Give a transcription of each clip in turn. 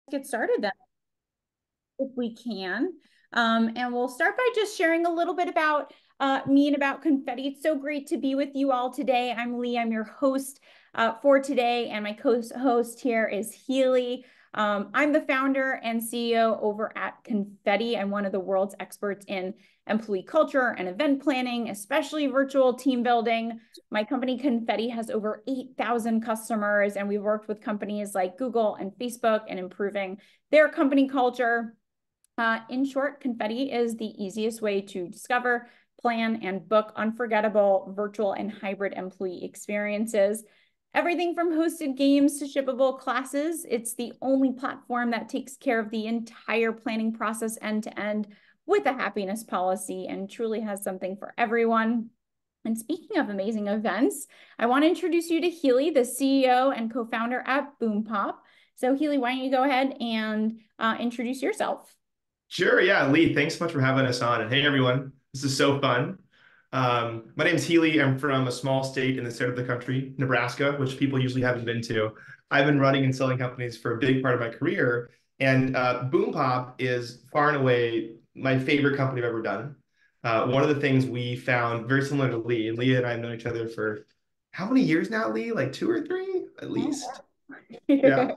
get started then, if we can. And we'll start by just sharing a little bit about me and about Confetti. It's so great to be with you all today. I'm Lee. I'm your host for today, and my co-host here is Healey. I'm the founder and CEO over at Confetti. I'm one of the world's experts in employee culture and event planning, especially virtual team building. My company Confetti has over 8,000 customers, and we've worked with companies like Google and Facebook in improving their company culture. In short, Confetti is the easiest way to discover, plan, and book unforgettable virtual and hybrid employee experiences. Everything from hosted games to shippable classes. It's the only platform that takes care of the entire planning process end to end with a happiness policy and truly has something for everyone. And speaking of amazing events, I want to introduce you to Healey, the CEO and co-founder at BoomPop. So Healey, why don't you go ahead and introduce yourself? Sure, yeah, Lee, thanks so much for having us on. And hey, everyone, this is so fun. My name is Healey. I'm from a small state in the center of the country, Nebraska, which people usually haven't been to. I've been running and selling companies for a big part of my career, and BoomPop is far and away my favorite company I've ever done. One of the things we found very similar to Lee, and Lee and I have known each other for how many years now, Lee? Like two or three, at least. Yeah.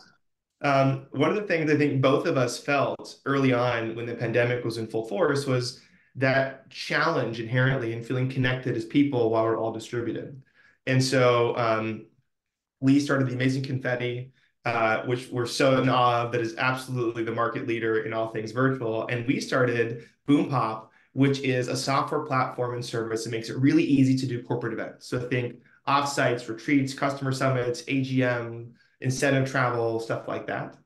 One of the things I think both of us felt early on when the pandemic was in full force was that challenge inherently in feeling connected as people while we're all distributed. And so Lee started the amazing Confetti, which we're so in awe of, that is absolutely the market leader in all things virtual. And we started BoomPop, which is a software platform and service that makes it really easy to do corporate events. So think offsites, retreats, customer summits, AGM, incentive travel, stuff like that.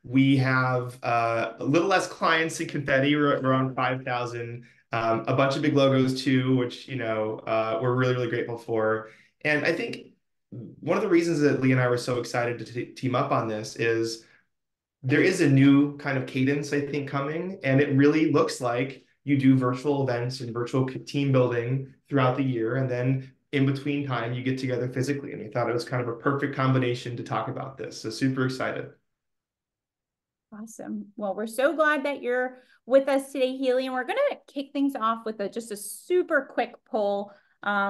We have a little less clients in Confetti. We're around 5,000. A bunch of big logos too, which we're really, really grateful for. And I think one of the reasons that Lee and I were so excited to team up on this is there is a new kind of cadence, I think, coming, and it really looks like you do virtual events and virtual team building throughout the year, and then in between time, you get together physically. And we thought it was kind of a perfect combination to talk about this. So super excited. Awesome. Well, we're so glad that you're with us today, Healey, and we're going to kick things off with just a super quick poll.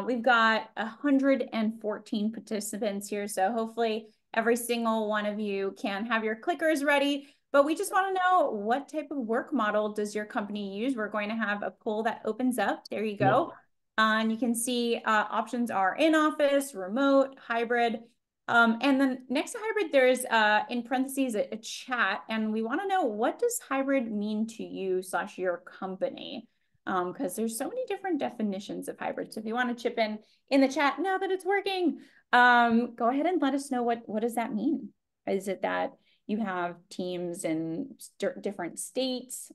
We've got 114 participants here, so hopefully every single one of you can have your clickers ready. But we just want to know, what type of work model does your company use? We're going to have a poll that opens up. There you go. And you can see options are in-office, remote, hybrid. And then next to hybrid, there's in parentheses a chat, and we want to know, what does hybrid mean to you / your company? Because there's so many different definitions of hybrid. So if you want to chip in the chat now that it's working, go ahead and let us know what does that mean? Is it that you have teams in different states,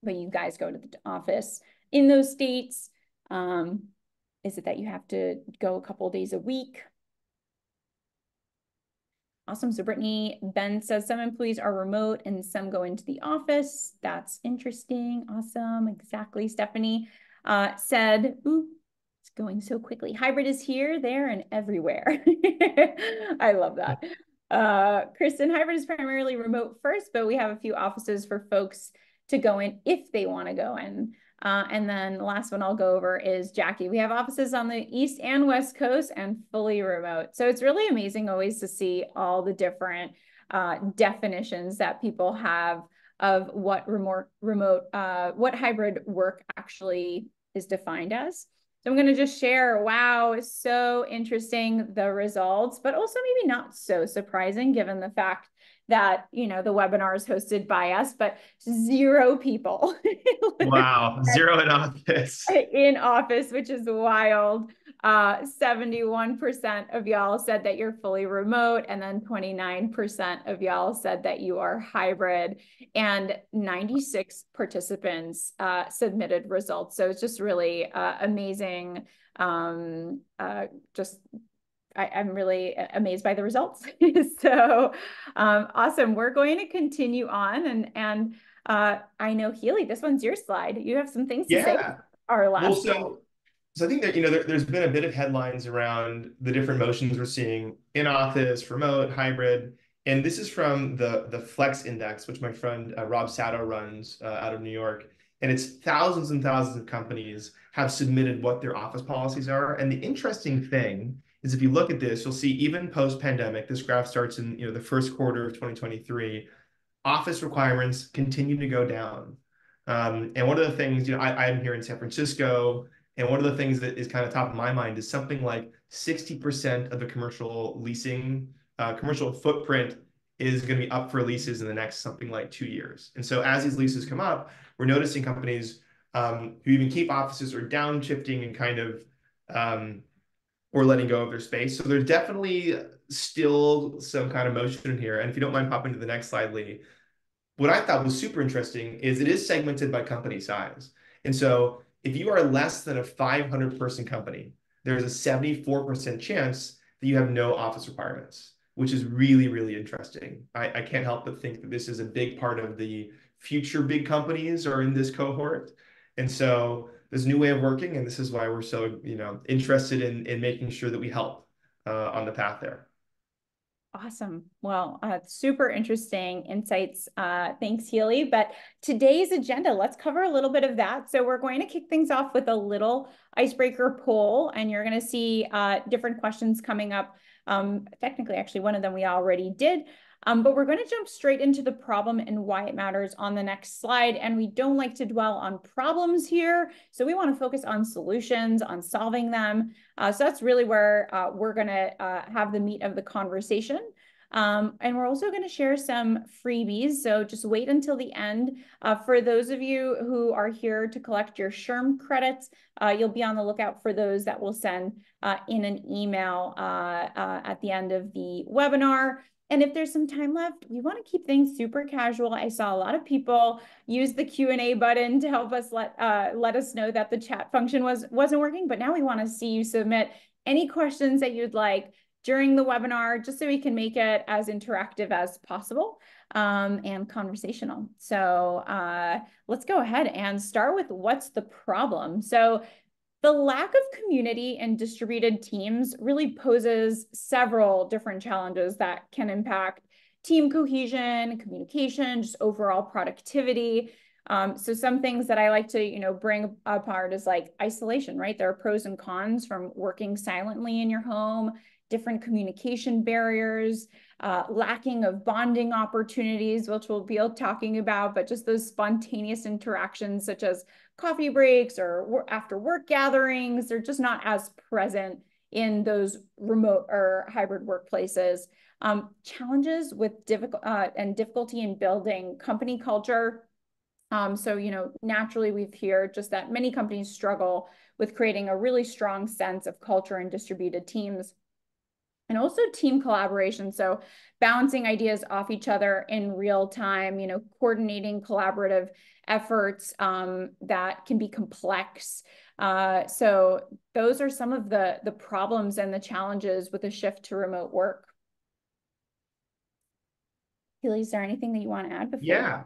but you guys go to the office in those states? Is it that you have to go a couple of days a week? Awesome. So Brittany Ben says some employees are remote and some go into the office. That's interesting. Awesome. Exactly. Stephanie said, ooh, it's going so quickly. Hybrid is here, there, and everywhere. I love that. Kristen, hybrid is primarily remote first, but we have a few offices for folks to go in if they want to go in. And then the last one I'll go over is Jackie. We have offices on the East and West Coast and fully remote. So it's really amazing always to see all the different definitions that people have of what what hybrid work actually is defined as. So I'm going to just share, wow, it's so interesting, the results, but also maybe not so surprising given the fact that, the webinar is hosted by us, but 0 people. Wow, 0 in office. In office, which is wild. 71% of y'all said that you're fully remote, and then 29% of y'all said that you are hybrid, and 96 participants submitted results. So it's just really amazing. I'm really amazed by the results. So awesome. We're going to continue on, and I know, Healey, this one's your slide. You have some things to say. Our last. So I think that there's been a bit of headlines around the different motions we're seeing in office, remote, hybrid, And this is from the Flex Index, which my friend Rob Sato runs out of New York. And it's thousands and thousands of companies have submitted what their office policies are. And the interesting thing is if you look at this, you'll see even post-pandemic, this graph starts in the first quarter of 2023, office requirements continue to go down. And one of the things, I'm here in San Francisco, and one of the things that is kind of top of my mind is something like 60% of the commercial leasing, commercial footprint is going to be up for leases in the next something like 2 years. And so as these leases come up, we're noticing companies who even keep offices are downshifting and kind of or letting go of their space. So there's definitely still some kind of motion in here. And if you don't mind popping to the next slide, Lee, what I thought was super interesting is it is segmented by company size. And so if you are less than a 500 person company, there's a 74% chance that you have no office requirements, which is really, really interesting. I can't help but think that this is a big part of the future big companies are in this cohort. And so there's a new way of working, and this is why we're so, interested in making sure that we help on the path there. Awesome. Well, super interesting insights. Thanks, Healey. But today's agenda, let's cover a little bit of that. So we're going to kick things off with a little icebreaker poll, and you're going to see different questions coming up. Technically, actually, one of them we already did. But we're going to jump straight into the problem and why it matters on the next slide. And we don't like to dwell on problems here. So we want to focus on solutions, on solving them. So that's really where we're going to have the meat of the conversation. And we're also going to share some freebies. So just wait until the end. For those of you who are here to collect your SHRM credits, you'll be on the lookout for those that we'll send in an email at the end of the webinar. And if there's some time left, we want to keep things super casual. I saw a lot of people use the Q&A button to help us let us know that the chat function wasn't working. But now we want to see you submit any questions that you'd like during the webinar, just so we can make it as interactive as possible and conversational. So let's go ahead and start with what's the problem. So the lack of community and distributed teams really poses several different challenges that can impact team cohesion, communication, just overall productivity. So some things that I like to, bring apart is like isolation, right? There are pros and cons from working silently in your home, different communication barriers, lacking of bonding opportunities, which we'll be talking about, but just those spontaneous interactions such as coffee breaks or after work gatherings, they're just not as present in those remote or hybrid workplaces. Challenges with difficulty in building company culture. So, naturally we've heard just that many companies struggle with creating a really strong sense of culture and distributed teams. And also team collaboration. So bouncing ideas off each other in real time, coordinating collaborative efforts that can be complex. So those are some of the problems and the challenges with the shift to remote work. Healey, is there anything that you want to add before? Yeah.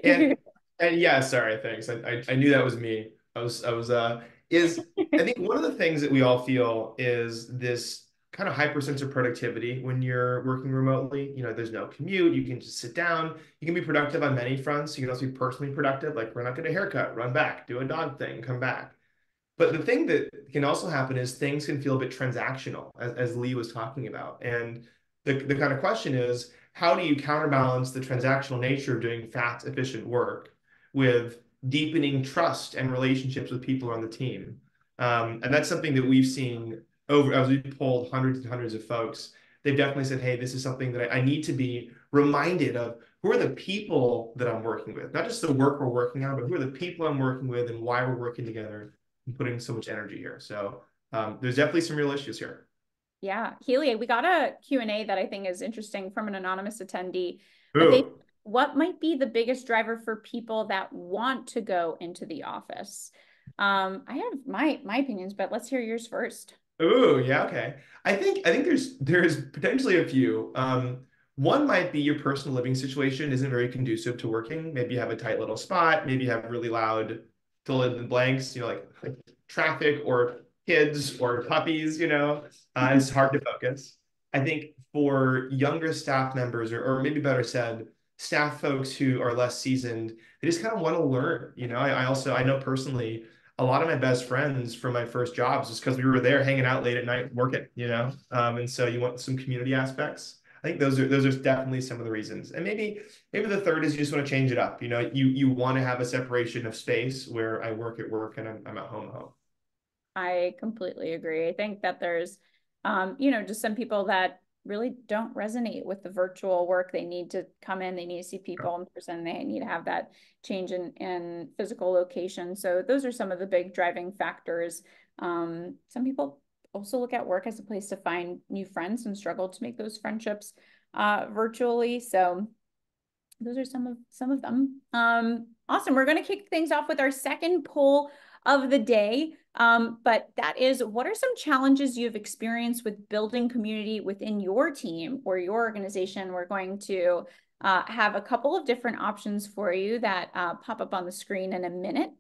And and yeah, sorry, thanks. I knew that was me. I think one of the things that we all feel is this kind of hyper sense of productivity when you're working remotely. There's no commute, you can just sit down, you can be productive on many fronts. You can also be personally productive, like run out, get a haircut, run back, do a dog thing, come back. But the thing that can also happen is things can feel a bit transactional, as Lee was talking about. And the kind of question is, how do you counterbalance the transactional nature of doing fast, efficient work with deepening trust and relationships with people on the team? And that's something that we've seen over, as we've polled hundreds and hundreds of folks. They've definitely said, hey, this is something that I need to be reminded of. Who are the people that I'm working with? Not just the work we're working on, but who are the people I'm working with and why we're working together and putting so much energy here. So there's definitely some real issues here. Yeah, Healey, we got a Q&A that I think is interesting from an anonymous attendee. Ooh. What might be the biggest driver for people that want to go into the office? I have my opinions, but let's hear yours first. Ooh, yeah, okay. I think there's potentially a few. One might be your personal living situation isn't very conducive to working. Maybe you have a tight little spot. Maybe you have really loud fill in the blanks, like traffic or kids or puppies. It's hard to focus. I think for younger staff members, or maybe better said, staff folks who are less seasoned, they just kind of want to learn. I know personally a lot of my best friends from my first jobs just because we were there hanging out late at night working, and so you want some community aspects. I think those are definitely some of the reasons. And maybe the third is you just want to change it up. You want to have a separation of space where I work at work and I'm at home. I completely agree. I think that there's, just some people that really don't resonate with the virtual work. They need to come in, they need to see people in person, they need to have that change in physical location. So those are some of the big driving factors. Some people also look at work as a place to find new friends and struggle to make those friendships virtually. So those are some of them. Awesome. We're going to kick things off with our second poll of the day. But that is, what are some challenges you've experienced with building community within your team or your organization? We're going to have a couple of different options for you that pop up on the screen in a minute.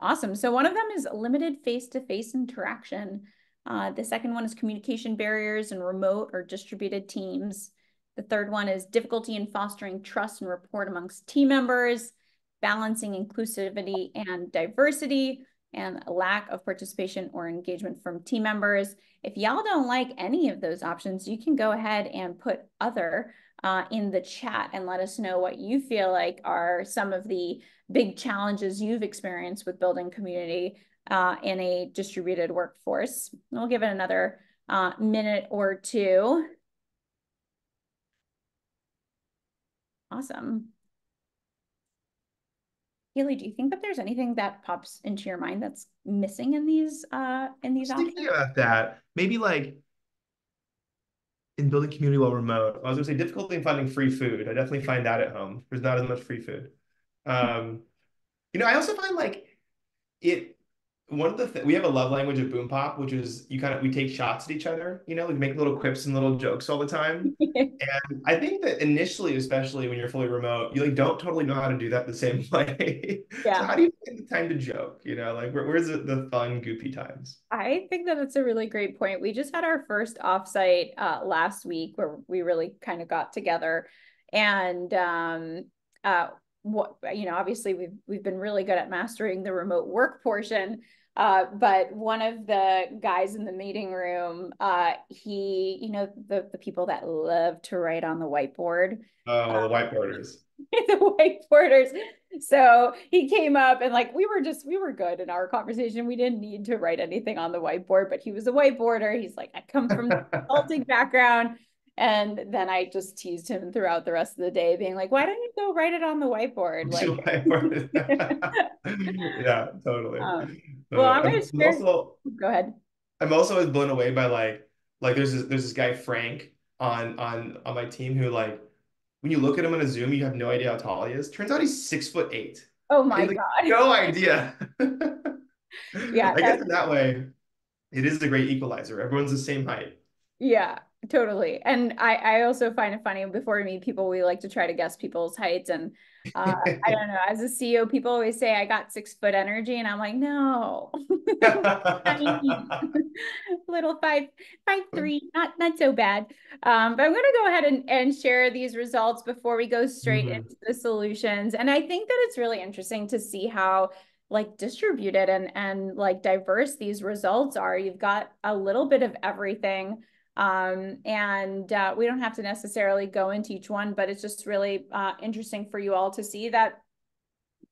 Awesome. So one of them is limited face-to-face interaction. The second one is communication barriers and remote or distributed teams. The third one is difficulty in fostering trust and rapport amongst team members, balancing inclusivity and diversity, and a lack of participation or engagement from team members. If y'all don't like any of those options, you can go ahead and put other in the chat and let us know what you feel like are some of the big challenges you've experienced with building community in a distributed workforce. We'll give it another minute or two. Awesome. Healey, do you think that there's anything that pops into your mind that's missing in these options? Thinking about that, maybe like in building community while remote, I was gonna say difficulty in finding free food. I definitely find that at home. There's not as much free food. Um, I also find like it one of the we have a love language of Boompop, which is we take shots at each other. We make little quips and little jokes all the time. And I think that initially, especially when you're fully remote, you like don't totally know how to do that the same way. So Yeah. how do you find the time to joke? Like where's the fun, goofy times? I think that it's a really great point. We just had our first offsite last week where we really kind of got together, and obviously we've been really good at mastering the remote work portion. But one of the guys in the meeting room, he, the people that love to write on the whiteboard. Oh, the whiteboarders. The whiteboarders. So he came up and like we were good in our conversation. We didn't need to write anything on the whiteboard, but he was a whiteboarder. He's like, I come from the consulting background. And then I just teased him throughout the rest of the day, being like, why don't you go write it on the whiteboard? Like, yeah, totally. well, I'm gonna I'm share. also Go ahead. I'm also always blown away by like there's this guy Frank on my team who like when you look at him on a Zoom, you have no idea how tall he is. Turns out he's 6'8". Oh I my had like God. no idea. Yeah, I guess in that way, it is a great equalizer. Everyone's the same height. yeah, totally. And I also find it funny before we meet people, we like to try to guess people's heights. And I don't know, as a CEO, people always say I got 6 foot energy, and I'm like, no, tiny, little 5'3", not so bad. But I'm gonna go ahead and share these results before we go straight Mhm. into the solutions. And I think that it's really interesting to see how like distributed and like diverse these results are. You've got a little bit of everything. And we don't have to necessarily go into each one, but it's just really interesting for you all to see that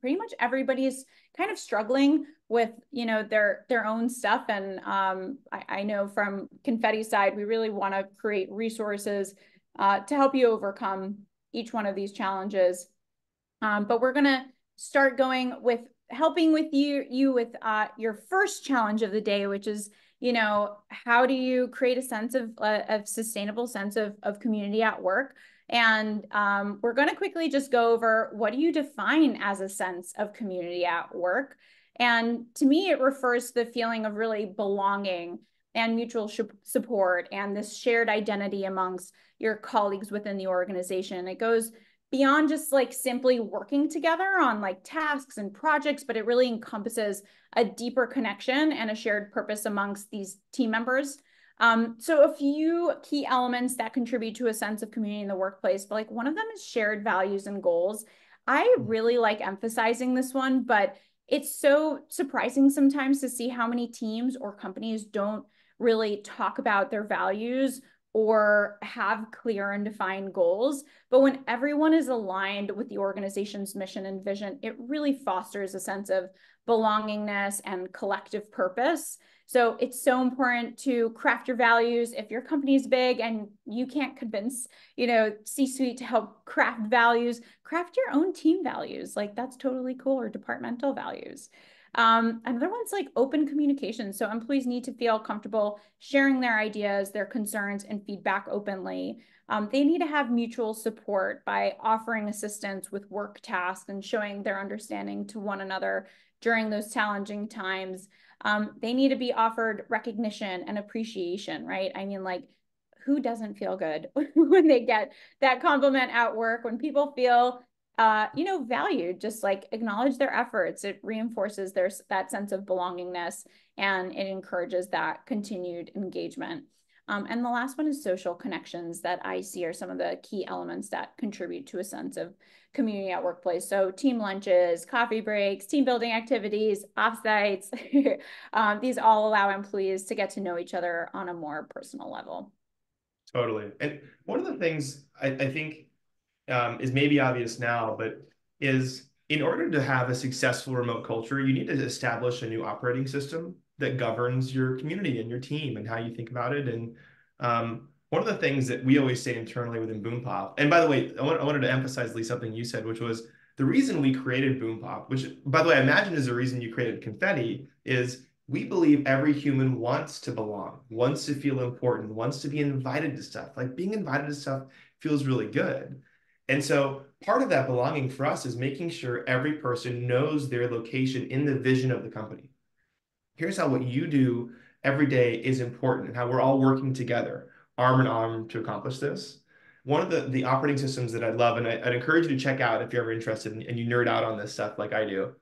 pretty much everybody is kind of struggling with their own stuff. And I know from Confetti's side, we really want to create resources to help you overcome each one of these challenges. But we're going to start going with helping with you with your first challenge of the day, which is, how do you create a sense of a sustainable sense of community at work? And we're going to quickly just go over, what do you define as a sense of community at work? And to me, it refers to the feeling of really belonging and mutual support and this shared identity amongst your colleagues within the organization. It goes beyond just like simply working together on like tasks and projects, but it really encompasses a deeper connection and a shared purpose amongst these team members. So a few key elements that contribute to a sense of community in the workplace, but like one of them is shared values and goals. I really like emphasizing this one, but it's so surprising sometimes to see how many teams or companies don't really talk about their values or have clear and defined goals. But when everyone is aligned with the organization's mission and vision, it really fosters a sense of belongingness and collective purpose. So it's so important to craft your values. If your company is big and you can't convince, C-suite to help craft values, craft your own team values. Like that's totally cool, or departmental values. Another one's like open communication. So employees need to feel comfortable sharing their ideas, their concerns, and feedback openly. They need to have mutual support by offering assistance with work tasks and showing their understanding to one another during those challenging times. They need to be offered recognition and appreciation, right? I mean, like, who doesn't feel good when they get that compliment at work, when people feel valued, just like acknowledge their efforts. It reinforces that sense of belongingness, and it encourages that continued engagement. And the last one is social connections that I see are some of the key elements that contribute to a sense of community at workplace. So team lunches, coffee breaks, team building activities, offsites. These all allow employees to get to know each other on a more personal level. Totally. And one of the things I think is maybe obvious now, but is in order to have a successful remote culture, you need to establish a new operating system that governs your community and your team and how you think about it. And one of the things that we always say internally within BoomPop, and by the way, I wanted to emphasize, Lee, something you said, which was the reason we created BoomPop, which, by the way, I imagine is the reason you created Confetti, is we believe every human wants to belong, wants to feel important, wants to be invited to stuff. Like being invited to stuff feels really good. And so part of that belonging for us is making sure every person knows their location in the vision of the company. Here's how what you do every day is important and how we're all working together, arm in arm to accomplish this. One of the operating systems that I love, and I'd encourage you to check out if you're ever interested and you nerd out on this stuff like I do,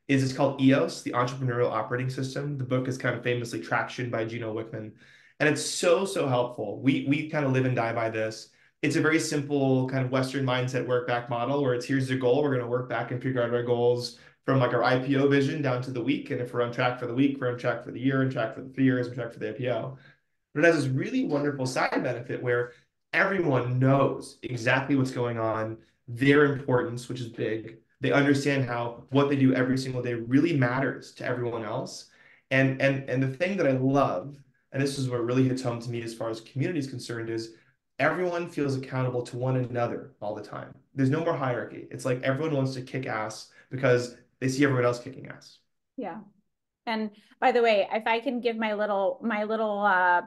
is it's called EOS, the Entrepreneurial Operating System. The book is kind of famously Traction by Gino Wickman. And it's so, so helpful. We kind of live and die by this. It's a very simple kind of Western mindset work back model where it's here's the goal. We're going to work back and figure out our goals from like our IPO vision down to the week. And if we're on track for the week, we're on track for the year, on track for the 3 years, on track for the IPO. But it has this really wonderful side benefit where everyone knows exactly what's going on, their importance, which is big. They understand how what they do every single day really matters to everyone else. And the thing that I love, and this is what really hits home to me as far as community is concerned, is everyone feels accountable to one another all the time. There's no more hierarchy. It's like everyone wants to kick ass because they see everyone else kicking ass. Yeah. And by the way, if I can give my little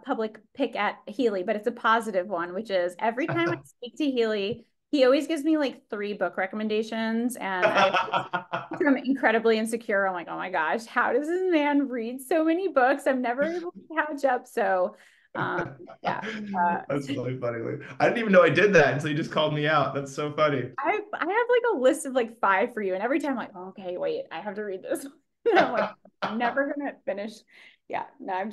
public pick at Healey, but it's a positive one, which is every time I speak to Healey, he always gives me like 3 book recommendations, and I become incredibly insecure. I'm like, oh my gosh, how does this man read so many books? I'm never able to catch up. So, yeah. That's really funny. I didn't even know I did that until you just called me out. That's so funny. I have like a list of like 5 for you, and every time I'm like, oh, okay, wait, I have to read this. And I'm like, I'm never gonna finish. Yeah, no,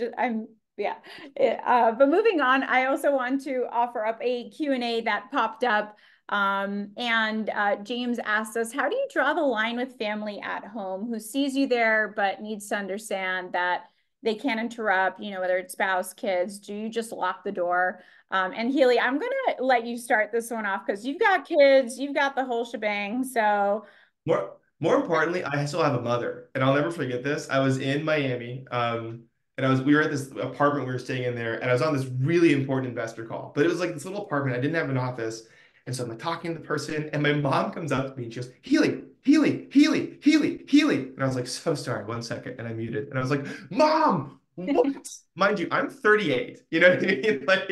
yeah. But moving on, I also want to offer up a Q&A that popped up. And James asked us, how do you draw the line with family at home who sees you there but needs to understand that they can't interrupt, whether it's spouse, kids? Do you just lock the door? And Healey, I'm gonna let you start this one off because you've got kids, you've got the whole shebang. So More importantly, I still have a mother, and I'll never forget this. I was in Miami, and we were at this apartment we were staying in there, and I was on this really important investor call. But it was like this little apartment. I didn't have an office, and so I'm like talking to the person, and my mom comes up to me and she goes, "Healey, Healey, Healey, Healey, Healey," and I was like, "So sorry, 1 second," and I muted, and I was like, "Mom, what?" Mind you, I'm 38. You know what I mean? Like,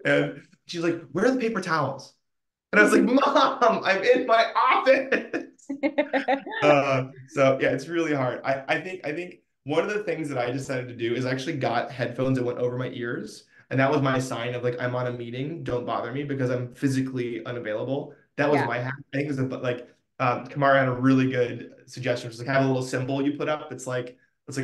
and she's like, "Where are the paper towels?" And I was like, "Mom, I'm in my office." So yeah, it's really hard. I think one of the things that I decided to do is I actually got headphones that went over my ears, and that was my sign of like I'm on a meeting, don't bother me because I'm physically unavailable. That was yeah. my hack. I think it was like Kamara had a really good suggestion, which is like have a little symbol you put up. It's like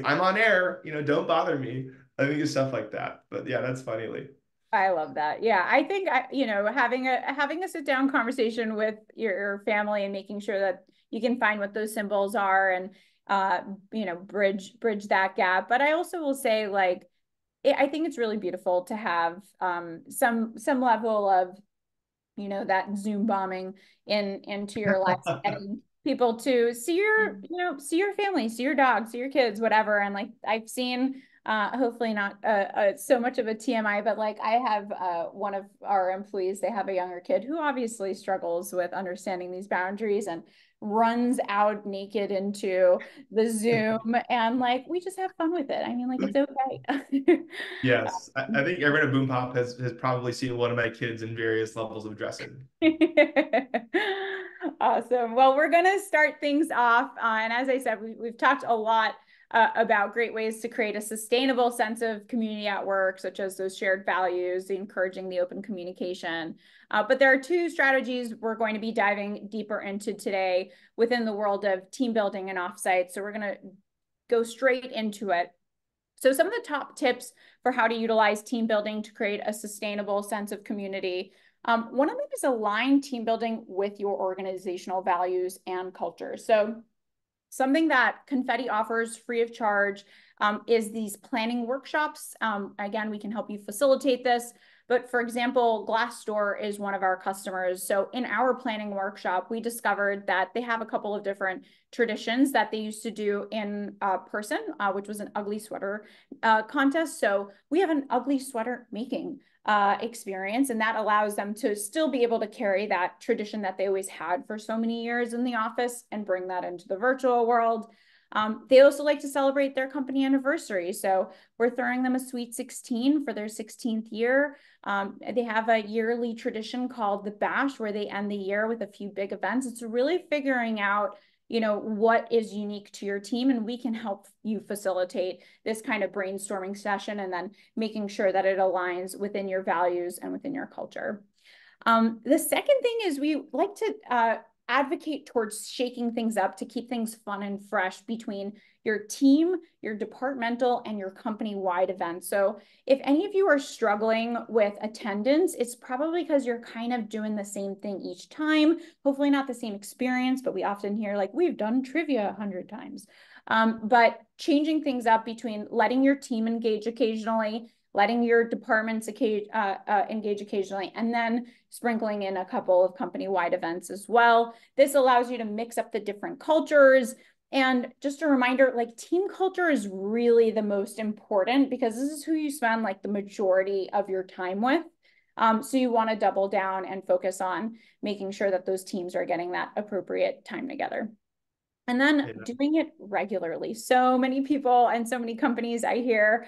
I'm on air, don't bother me. I think it's stuff like that. But yeah, that's funny, Lee. I love that. Yeah, I think having a sit down conversation with your family and making sure that you can find what those symbols are and uh bridge that gap. But I also will say like I think it's really beautiful to have some level of that Zoom bombing into your life, getting people to see your family, see your dog, see your kids, whatever. And like I've seen, hopefully not so much of a TMI, but like I have one of our employees, they have a younger kid who obviously struggles with understanding these boundaries and runs out naked into the Zoom, and like we just have fun with it. I mean, like it's okay. Yes, I think everyone at Boompop has probably seen one of my kids in various levels of dressing. Awesome. Well, we're going to start things off. And as I said, we've talked a lot about great ways to create a sustainable sense of community at work, such as those shared values, encouraging the open communication. But there are two strategies we're going to be diving deeper into today within the world of team building and offsite. So we're going to go straight into it. So some of the top tips for how to utilize team building to create a sustainable sense of community. One of them is align team building with your organizational values and culture. So something that Confetti offers free of charge is these planning workshops. Again, we can help you facilitate this. But for example, Glassdoor is one of our customers. So in our planning workshop, we discovered that they have a couple of different traditions that they used to do in person, which was an ugly sweater contest. So we have an ugly sweater making experience, and that allows them to still be able to carry that tradition that they always had for so many years in the office and bring that into the virtual world. They also like to celebrate their company anniversary. So we're throwing them a sweet 16 for their 16th year. They have a yearly tradition called the Bash, where they end the year with a few big events. It's really figuring out what is unique to your team, and we can help you facilitate this kind of brainstorming session and then making sure that it aligns within your values and within your culture. The second thing is we like to advocate towards shaking things up to keep things fun and fresh between your team, your departmental, and your company-wide events. So if any of you are struggling with attendance, it's probably because you're kind of doing the same thing each time. Hopefully not the same experience, but we often hear like, we've done trivia 100 times. But changing things up between letting your team engage occasionally, letting your departments engage occasionally, and then sprinkling in a couple of company-wide events as well. This allows you to mix up the different cultures. And just a reminder, like team culture is really the most important because this is who you spend like the majority of your time with. So you want to double down and focus on making sure that those teams are getting that appropriate time together. And then doing it regularly. So many people and so many companies I hear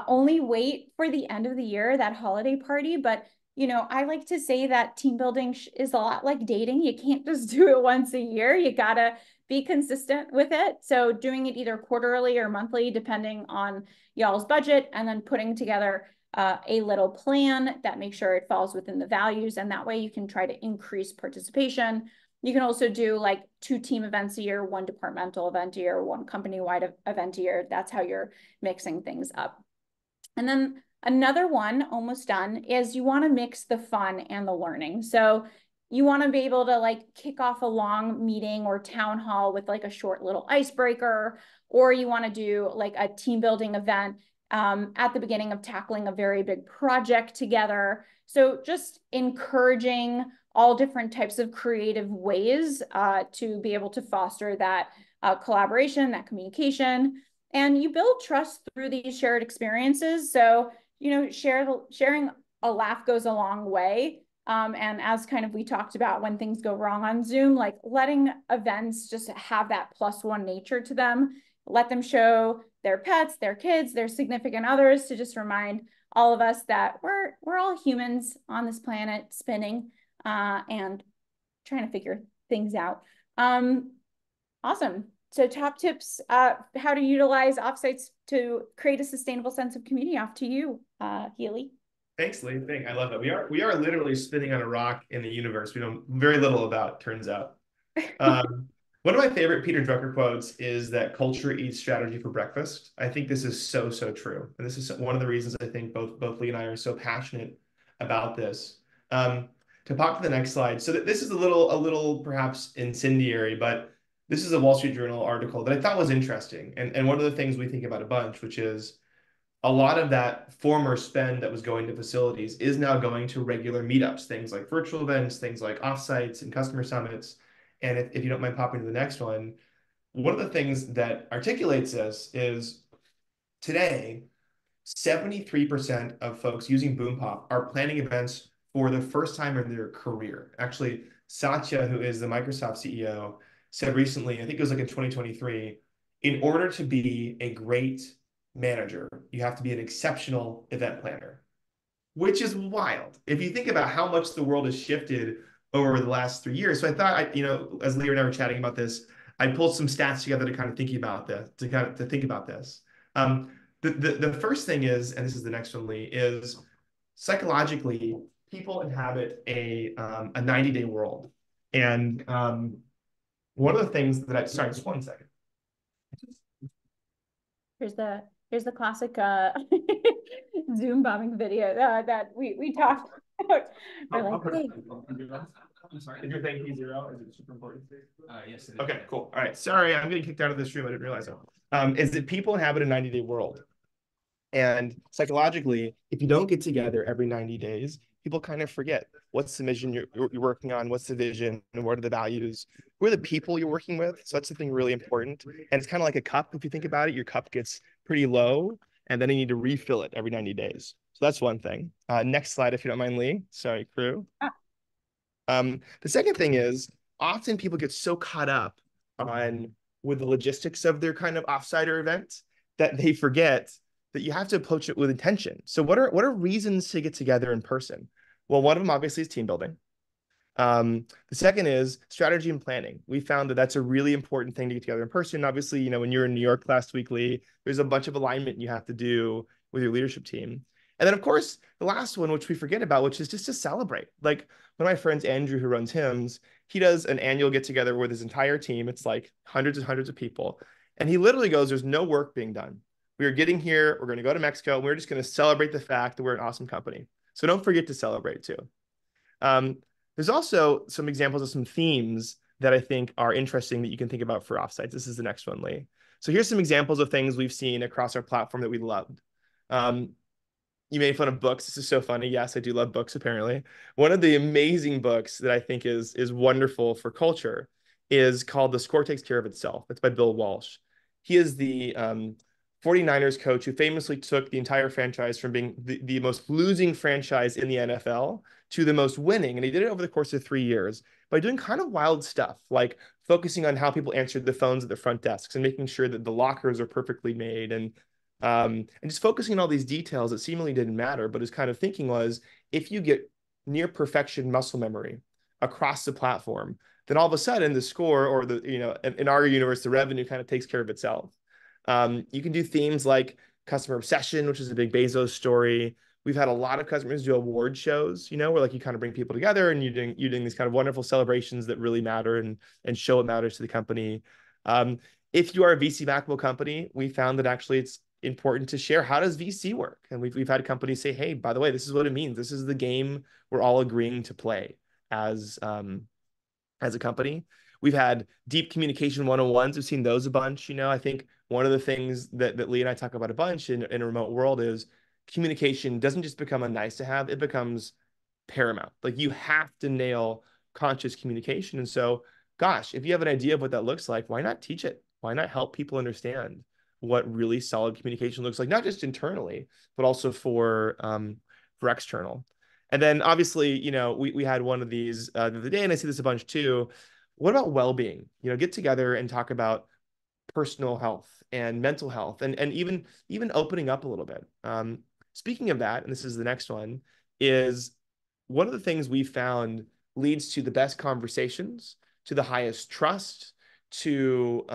only wait for the end of the year, that holiday party. But, I like to say that team building is a lot like dating. You can't just do it once a year. You got to be consistent with it. So doing it either quarterly or monthly, depending on y'all's budget, and then putting together a little plan that makes sure it falls within the values. And that way you can try to increase participation. You can also do like 2 team events a year, 1 departmental event a year, 1 company-wide event a year. That's how you're mixing things up. And then another one, almost done, is you want to mix the fun and the learning. So you want to be able to like kick off a long meeting or town hall with like a short little icebreaker, or you want to do like a team building event at the beginning of tackling a very big project together. So just encouraging all different types of creative ways to be able to foster that collaboration, that communication. And you build trust through these shared experiences. So, sharing a laugh goes a long way. And as kind of we talked about when things go wrong on Zoom, like letting events just have that +1 nature to them, let them show their pets, their kids, their significant others, to just remind all of us that we're all humans on this planet spinning and trying to figure things out. Awesome. So top tips, how to utilize offsites to create a sustainable sense of community. Off to you, Healey. Thanks, Lee. I love that. We are literally spinning on a rock in the universe we know very little about, turns out. Um, One of my favorite Peter Drucker quotes is that culture eats strategy for breakfast. I think this is so, so true. And this is one of the reasons I think both Lee and I are so passionate about this. Um, to pop to the next slide. So this is a little perhaps incendiary, but this is a Wall Street Journal article that I thought was interesting. And one of the things we think about a bunch, which is a lot of that former spend that was going to facilities is now going to regular meetups, things like virtual events, things like offsites and customer summits. And if you don't mind popping to the next one of the things that articulates this is today, 73% of folks using BoomPop are planning events for the first time in their career. Actually, Satya, who is the Microsoft CEO, said recently, I think it was like in 2023, in order to be a great manager, you have to be an exceptional event planner, which is wild. If you think about how much the world has shifted over the last 3 years. So I thought, as Lee and I were chatting about this, I pulled some stats together to kind of think about this, to think about this. Um, the first thing is, and this is the next one, Lee, is psychologically, people inhabit a 90-day world. And one of the things that sorry, just 1 second. Here's the classic Zoom bombing video that we talked about. We're like, hey. I'm sorry. Is your thing P0? Is it super important? Yes, it is. Okay, cool. All right. Sorry, I'm getting kicked out of this room. I didn't realize that. Is that people inhabit a 90-day world. And psychologically, if you don't get together every 90 days, people kind of forget what's the mission you're working on, what's the vision, and what are the values, who are the people you're working with. So that's something really important. And it's kind of like a cup. If you think about it, your cup gets pretty low, and then you need to refill it every 90 days. So that's one thing. Next slide, if you don't mind, Lee. Sorry, crew. The second thing is often people get so caught up on with the logistics of their kind of offsite event that they forget that you have to approach it with intention. So what are reasons to get together in person? Well, one of them obviously is team building. The second is strategy and planning. We found that that's a really important thing to get together in person. Obviously, when you're in New York last week, Lee, there's a bunch of alignment you have to do with your leadership team. And then, of course, the last one, which we forget about, which is just to celebrate. Like one of my friends, Andrew, who runs Hymns, he does an annual get together with his entire team. It's like hundreds and hundreds of people. And he literally goes, there's no work being done. We are getting here. We're going to go to Mexico. And we're just going to celebrate the fact that we're an awesome company. So don't forget to celebrate too. There's also some examples of some themes that I think are interesting that you can think about for offsites. This is the next one, Lee. So here's some examples of things we've seen across our platform that we loved. You made fun of books. This is so funny. Yes, I do love books, apparently. One of the amazing books that I think is wonderful for culture is called The Score Takes Care of Itself. It's by Bill Walsh. He is the 49ers coach who famously took the entire franchise from being the most losing franchise in the NFL to the most winning. And he did it over the course of 3 years by doing kind of wild stuff, like focusing on how people answered the phones at the front desks and making sure that the lockers are perfectly made and just focusing on all these details that seemingly didn't matter, but his kind of thinking was, if you get near perfection muscle memory across the platform, then all of a sudden the score or in our universe, the revenue kind of takes care of itself. You can do themes like customer obsession, which is a big Bezos story. We've had a lot of customers do award shows, where like you kind of bring people together and you're doing these kind of wonderful celebrations that really matter and show what matters to the company. If you are a VC-backable company, we found that actually it's important to share how does VC work, and we've had companies say, hey, by the way, this is what it means. This is the game we're all agreeing to play as a company. We've had deep communication 101s. We've seen those a bunch. I think one of the things that Lee and I talk about a bunch in a remote world is communication doesn't just become a nice to have, it becomes paramount. Like you have to nail conscious communication. And so, gosh, if you have an idea of what that looks like, why not teach it? Why not help people understand what really solid communication looks like, not just internally, but also for external. And then obviously, we had one of these the other day, and I see this a bunch too. What about well-being? Get together and talk about personal health and mental health and even opening up a little bit. Speaking of that, and this is the next one, is one of the things we found leads to the best conversations, to the highest trust, to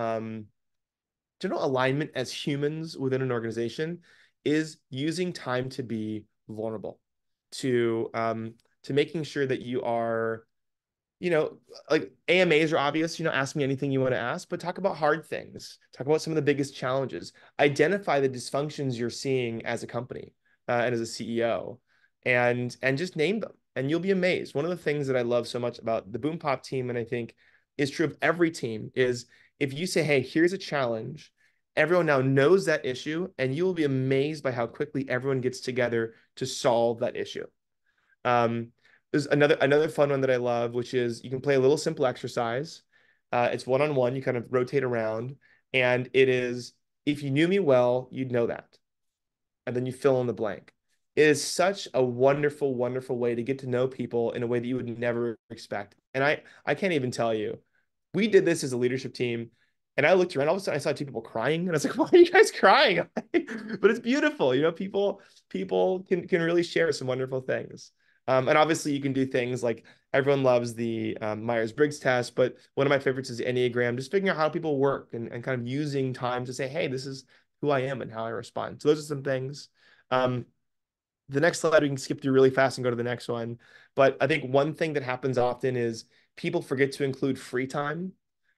general alignment as humans within an organization is using time to be vulnerable, to making sure that you are you know, like AMAs are obvious, ask me anything you want to ask, but talk about hard things. Talk about some of the biggest challenges. Identify the dysfunctions you're seeing as a company and as a CEO, and just name them. And you'll be amazed. One of the things that I love so much about the BoomPop team, and I think is true of every team, is if you say, hey, here's a challenge, everyone now knows that issue, and you will be amazed by how quickly everyone gets together to solve that issue. Um, there's another fun one that I love, which is you can play a little simple exercise. It's one-on-one. You kind of rotate around, and it is, if you knew me well, you'd know that, and then you fill in the blank. It is such a wonderful, wonderful way to get to know people in a way that you would never expect. And I can't even tell you, we did this as a leadership team, and I looked around. All of a sudden, I saw two people crying, and I was like, "Why are you guys crying?" But it's beautiful, people can really share some wonderful things. And obviously, you can do things like everyone loves the Myers-Briggs test, but one of my favorites is the Enneagram. Just figuring out how people work and kind of using time to say, "Hey, this is who I am and how I respond." So those are some things. Um, the next slide we can skip through really fast and go to the next one. But I think one thing that happens often is people forget to include free time.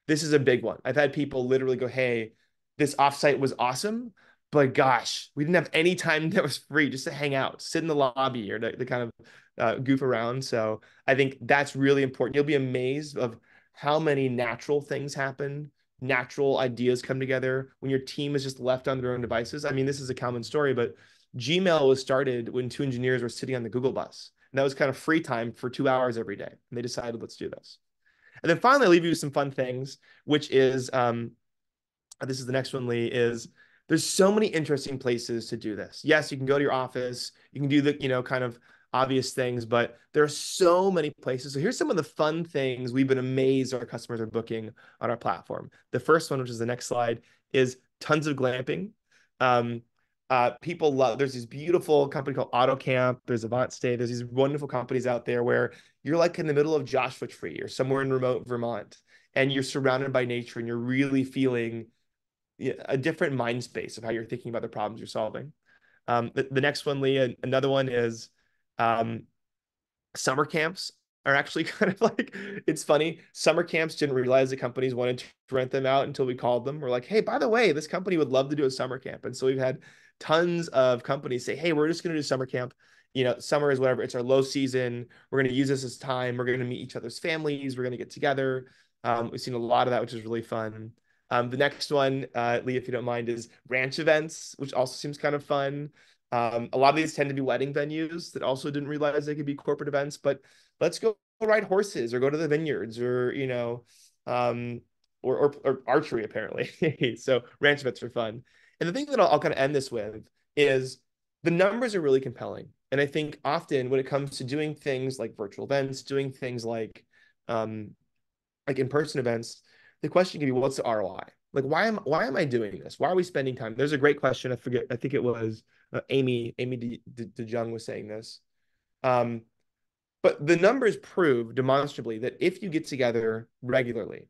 This is a big one. I've had people literally go, hey, this offsite was awesome, but gosh, we didn't have any time that was free just to hang out, sit in the lobby or to kind of goof around. So I think that's really important. You'll be amazed of how many natural things happen, natural ideas come together when your team is just left on their own devices. I mean, this is a common story, but Gmail was started when two engineers were sitting on the Google bus. And that was kind of free time for 2 hours every day. And they decided, let's do this. And then finally, I'll leave you with some fun things, which is this is the next one, Lee, is there's so many interesting places to do this. Yes, you can go to your office, you can do the, kind of obvious things, but there are so many places. So here's some of the fun things we've been amazed our customers are booking on our platform. The first one, which is the next slide, is tons of glamping. Um, People love, there's this beautiful company called AutoCamp, there's Avant Stay, there's these wonderful companies out there where you're like in the middle of Joshua Tree or somewhere in remote Vermont, and you're surrounded by nature and you're really feeling a different mind space of how you're thinking about the problems you're solving. The next one, Lee, another one is um, summer camps are actually kind of like, it's funny. Summer camps didn't realize that companies wanted to rent them out until we called them. We're like, hey, by the way, this company would love to do a summer camp. And so we've had tons of companies say, hey, we're just going to do summer camp. Summer is whatever. It's our low season. We're going to use this as time. We're going to meet each other's families. We're going to get together. We've seen a lot of that, which is really fun. The next one, Lee, if you don't mind, is ranch events, which also seems kind of fun. A lot of these tend to be wedding venues that also didn't realize they could be corporate events, but let's go ride horses or go to the vineyards or, um, or archery, apparently. So ranch events are fun. And the thing that I'll kind of end this with is the numbers are really compelling. And I think often when it comes to doing things like virtual events, doing things like in-person events, the question can be, what's the ROI? Like, why am I doing this? Why are we spending time? There's a great question. I forget. I think it was Amy DeJong was saying this. Um, but the numbers prove demonstrably that if you get together regularly,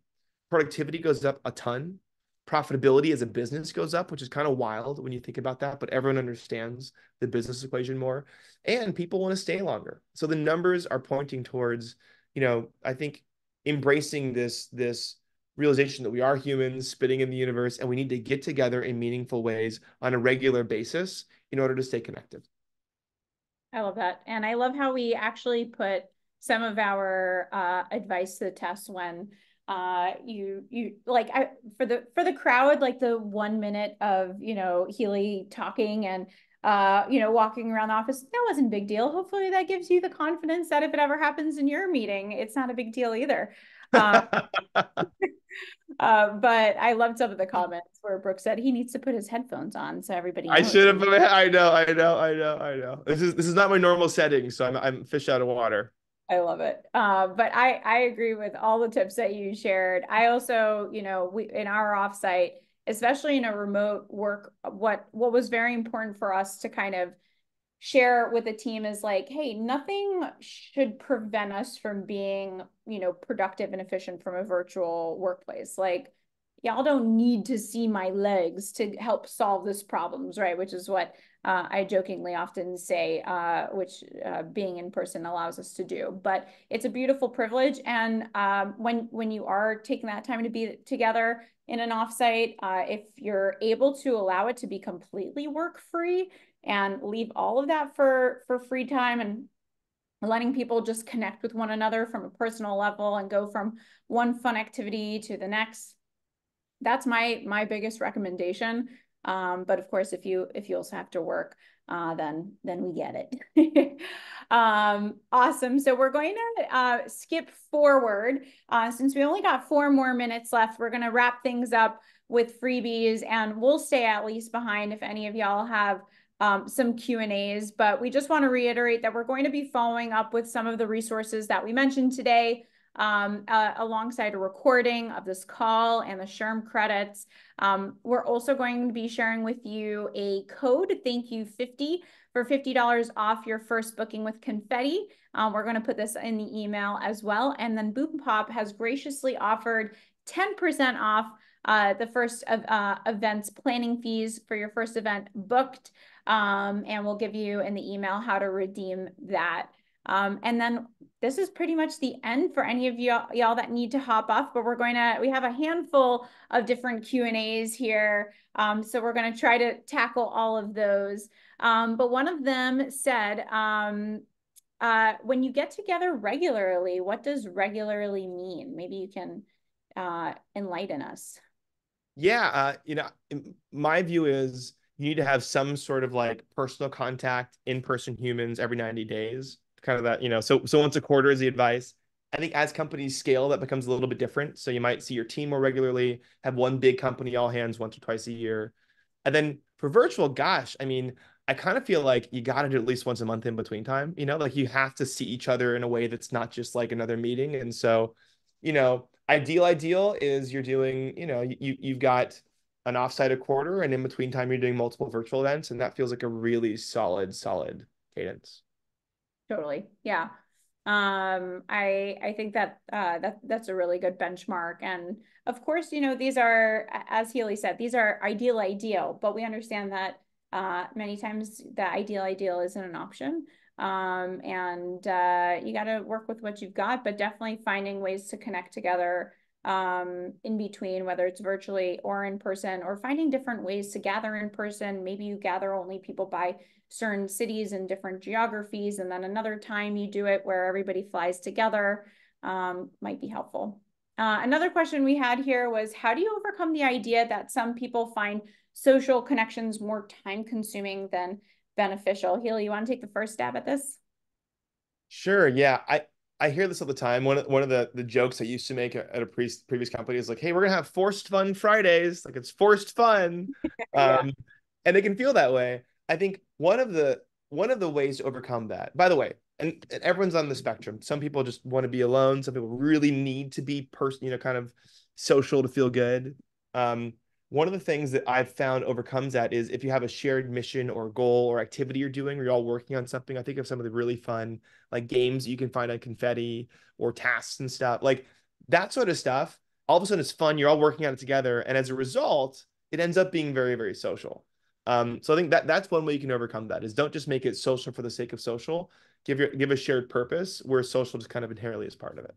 productivity goes up a ton. Profitability as a business goes up, which is kind of wild when you think about that, but everyone understands the business equation more. And people want to stay longer. So the numbers are pointing towards, I think embracing this realization that we are humans spitting in the universe and we need to get together in meaningful ways on a regular basis in order to stay connected. I love that. And I love how we actually put some of our advice to the test when you like for the crowd, like the 1 minute of Healey talking and walking around the office, that wasn't a big deal. Hopefully that gives you the confidence that if it ever happens in your meeting, it's not a big deal either. But I loved some of the comments where Brooke said he needs to put his headphones on so everybody I knows. should have. I know. This is not my normal setting, so I'm fish out of water. I love it. But I agree with all the tips that you shared. I also, we in our offsite, especially in a remote work, what was very important for us to kind of share with the team is like, hey, nothing should prevent us from being, productive and efficient from a virtual workplace. Like, y'all don't need to see my legs to help solve this problems, right? Which is what I jokingly often say, which being in person allows us to do. But it's a beautiful privilege. And when you are taking that time to be together in an offsite, if you're able to allow it to be completely work free and leave all of that for free time and letting people just connect with one another from a personal level and go from one fun activity to the next, that's my biggest recommendation. But of course, if you also have to work, then we get it. Awesome. So we're going to skip forward since we only got 4 more minutes left. We're going to wrap things up with freebies, and we'll stay at least behind if any of y'all have some Q&As. But we just want to reiterate that we're going to be following up with some of the resources that we mentioned today, alongside a recording of this call and the SHRM credits. We're also going to be sharing with you a code, thank you 50, for $50 off your first booking with Confetti. We're going to put this in the email as well. And then Boompop has graciously offered 10% off the first event's planning fees for your first event booked. And we'll give you in the email how to redeem that. And then this is pretty much the end for any of y'all that need to hop off, but we have a handful of different Q&As here. So we're going to try to tackle all of those. But one of them said, when you get together regularly, what does regularly mean? Maybe you can enlighten us. Yeah, my view is you need to have some sort of like personal contact, in-person humans every 90 days. Kind of that, so once a quarter is the advice. I think as companies scale, that becomes a little bit different. So you might see your team more regularly, have one big company all hands once or twice a year. And then for virtual, gosh, I mean, I kind of feel like you got to do at least once a month in between time, like you have to see each other in a way that's not just like another meeting. And so, ideal is you're doing, you've got an offsite a quarter, and in between time, you're doing multiple virtual events. And that feels like a really solid cadence. Totally. Yeah. I think that that's a really good benchmark. And of course, these are, as Healey said, these are ideal, but we understand that many times the ideal isn't an option. And you got to work with what you've got, but definitely finding ways to connect together in between, whether it's virtually or in person, or finding different ways to gather in person. Maybe you gather only people by certain cities and different geographies, and then another time you do it where everybody flies together, might be helpful. Another question we had here was, how do you overcome the idea that some people find social connections more time consuming than beneficial? Healy, you want to take the first stab at this? Sure. Yeah. I hear this all the time. One of the jokes I used to make at a previous company is like, "Hey, we're gonna have forced fun Fridays. Like it's forced fun," Yeah. and it can feel that way. I think one of the ways to overcome that. By the way, and everyone's on the spectrum. Some people just want to be alone. Some people really need to be kind of social to feel good. Um, One of the things that I've found overcomes that is if you have a shared mission or goal or activity you're doing, or you're all working on something. I think of some of the really fun like games you can find on Confetti or tasks and stuff like that sort of stuff. All of a sudden, it's fun. You're all working on it together, and as a result, it ends up being very, very social. So I think that's one way you can overcome that is don't just make it social for the sake of social. Give a shared purpose where social just kind of inherently is part of it.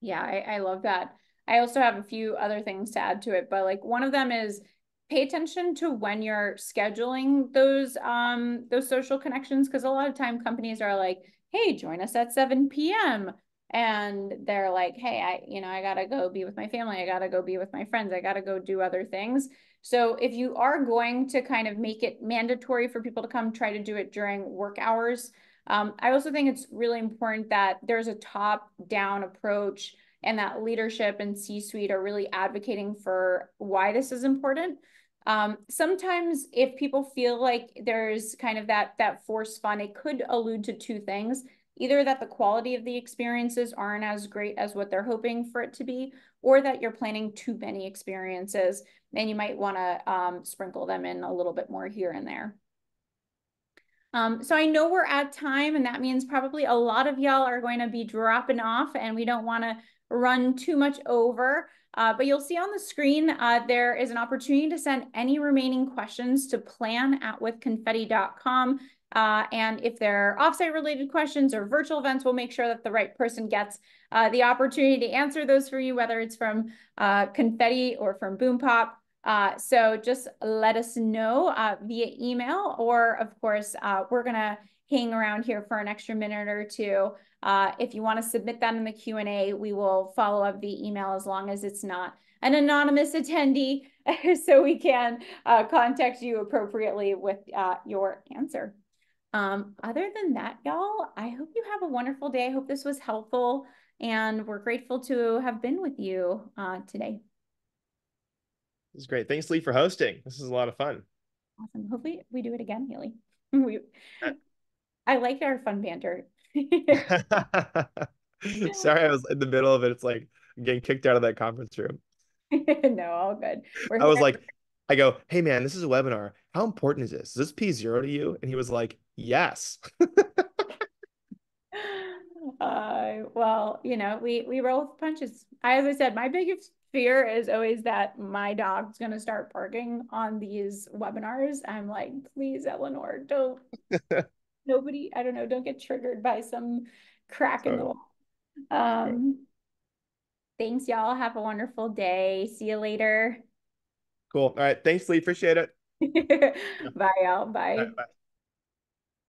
Yeah, I love that. I also have a few other things to add to it, but like one of them is pay attention to when you're scheduling those social connections, because a lot of time companies are like, hey, join us at 7 p.m. And they're like, hey, I gotta go be with my family, I gotta go be with my friends, I gotta go do other things. So if you are going to kind of make it mandatory for people to come, try to do it during work hours. I also think it's really important that there's a top-down approach and that leadership and C-suite are really advocating for why this is important. Sometimes if people feel like there's kind of that forced fun, it could allude to two things. Either that the quality of the experiences aren't as great as what they're hoping for it to be, or that you're planning too many experiences and you might want to sprinkle them in a little bit more here and there. So I know we're at time, and that means probably a lot of y'all are going to be dropping off, and we don't want to run too much over. But you'll see on the screen, there is an opportunity to send any remaining questions to plan@withconfetti.com. And if they're offsite related questions or virtual events, we'll make sure that the right person gets the opportunity to answer those for you, whether it's from Confetti or from Boompop. So just let us know via email, or of course, we're gonna hang around here for an extra minute or two. If you want to submit that in the Q&A, we will follow up via email as long as it's not an anonymous attendee, so we can contact you appropriately with your answer. Other than that, y'all, I hope you have a wonderful day. I hope this was helpful, and we're grateful to have been with you today. This is great. Thanks, Lee, for hosting. This is a lot of fun. Awesome. Hopefully we do it again, Healey. I liked our fun banter. Sorry, I was in the middle of it. It's like getting kicked out of that conference room. No, all good. We're I was here. like, I go, hey man, this is a webinar. How important is this? Is this P0 to you? And he was like, yes. Well, we roll with punches. As I said, my biggest fear is always that my dog's gonna start barking on these webinars. I'm like, please, Eleanor, don't nobody, I don't know, don't get triggered by some crack in the So, wall. Um, Thanks, y'all. Have a wonderful day. See you later. cool. All right. Thanks, Lee. Appreciate it. Bye, y'all. All Bye. right, bye.